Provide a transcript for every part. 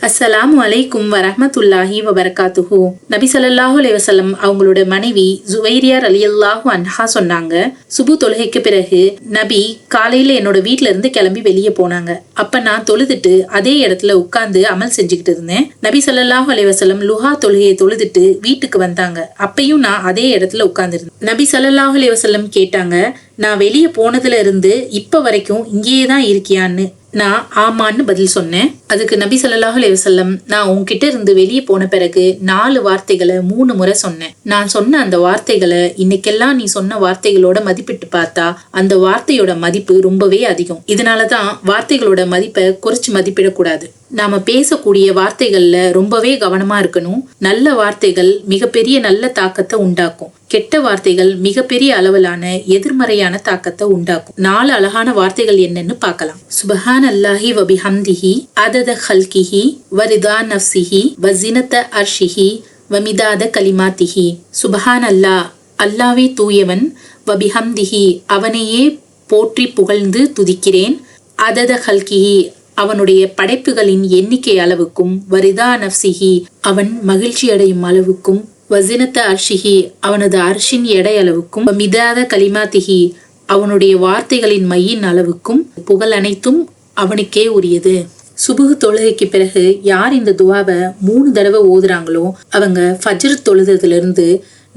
அஸ்ஸலாமு அலைக்கும் வரஹ்மத்துல்லாஹி வபரகாத்துஹு. நபி ஸல்லல்லாஹு அலைஹி வஸல்லம் அவங்களோட மனைவி ஜுவைரியா ரலியல்லாஹு அன்ஹா சொன்னாங்க, சுபு தொழுகைக்கு பிறகு நபி காலையில என்னோட வீட்ல இருந்து கிளம்பி வெளியே போனாங்க. அப்ப நான் தொழுதுட்டு அதே இடத்துல உட்கார்ந்து அமல் செஞ்சுக்கிட்டு இருந்தேன். நபி ஸல்லல்லாஹு அலைஹி வஸல்லம் லுஹா தொழுகையை தொழுதுட்டு வீட்டுக்கு வந்தாங்க. அப்பயும் நான் அதே இடத்துல உட்கார்ந்துருந்தேன். நபி ஸல்லல்லாஹு அலைஹி வஸல்லம் கேட்டாங்க, நான் வெளியே போனதுல இருந்து இப்ப வரைக்கும் இங்கேயே தான் இருக்கியான்னு. நான் ஆமான்னு பதில் சொன்னேன். அதுக்கு நபி ஸல்லல்லாஹு அலைஹி வஸல்லம், நான் உன்கிட்ட இருந்து வெளியே போன பிறகு 4 வார்த்தைகளை 3 முறை சொன்னேன். நான் சொன்ன அந்த வார்த்தைகளை இன்னைக்கெல்லாம் நீ சொன்ன வார்த்தைகளோட மதிப்பிட்டு பார்த்தா அந்த வார்த்தையோட மதிப்பு ரொம்பவே அதிகம். இதனாலதான் வார்த்தைகளோட மதிப்பை குறைச்சு மதிப்பிடக்கூடாது. நாம பேசக்கூடிய வார்த்தைகள்ல ரொம்பவே கவனமா இருக்கணும். நல்ல வார்த்தைகள் மிகப்பெரிய நல்ல தாக்கத்தை உண்டாக்கும். கெட்ட வார்த்தைகள் மிகப்பெரிய அளவிலான எதிர்மறையான தாக்கத்தை உண்டாக்கும். 4 அழகான வார்த்தைகள் என்னன்னு பார்க்கலாம். சுபஹான் அல்லாஹி வபிஹம்திஹி அதத ஹல்கிஹி வரிதா நஃப்ஸிஹி வஸினத அர்ஷிஹி வமிதாத கலிமாத்திஹி. சுபஹான் அல்லாஹ், அல்லாவே தூயவன், வபிஹம்திஹி அவனையே போற்றி புகழ்ந்து துதிக்கிறேன், அதத ஹல்கிஹி அவனுடைய படைப்புகளின் எண்ணிக்கை அளவுக்கும், வரிதா நஃப்ஸிஹி அவன் மகிழ்ச்சி அடையும் அளவுக்கும், வஸினத்த அர்ஷிஹி அவனது அர்ஷின் எடை அளவுக்கும், மிதாத கலிமாத்திஹி அவனுடைய வார்த்தைகளின் மையின் அளவுக்கும் புகழ் அனைத்தும் அவனுக்கே உரியது. சுபுஹ் தொழுகைக்கு பிறகு யார் இந்த துவாவை 3 தடவை ஓதுறாங்களோ அவங்க ஃபஜ்ர் தொழுதுல இருந்து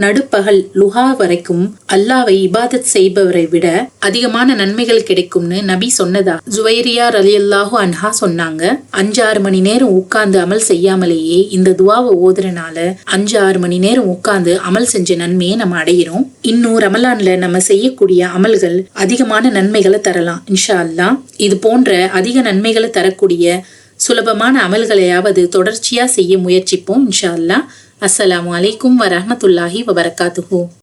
நடுப்பகல் லுஹா வரைக்கும் அல்லாவை இபாதத் செய்பவரை விட அதிகமான நன்மைகள் கிடைக்கும்னு நபி சொன்னதா ஜுவைரியா ரலியல்லாஹு அன்ஹா சொன்னாங்க. 5-6 மணி நேரம் உட்கார்ந்து அமல் செய்யாமலேயே இந்த துவாவை ஓதுறனால 5-6 மணி நேரம் உட்கார்ந்து அமல் செஞ்ச நன்மையை நம்ம அடையிறோம். இன்னும் ரமலான்ல நம்ம செய்யக்கூடிய அமல்கள் அதிகமான நன்மைகளை தரலாம் இன்ஷா அல்லாஹ். இது போன்ற அதிக நன்மைகளை தரக்கூடிய சுலபமான அமல்களையாவது தொடர்ச்சியா செய்ய முயற்சிப்போம் இன்ஷா அல்லாஹ். அஸ்ஸலாமு அலைக்கும் வரஹ்மத்துல்லாஹி வபரகாத்துஹு.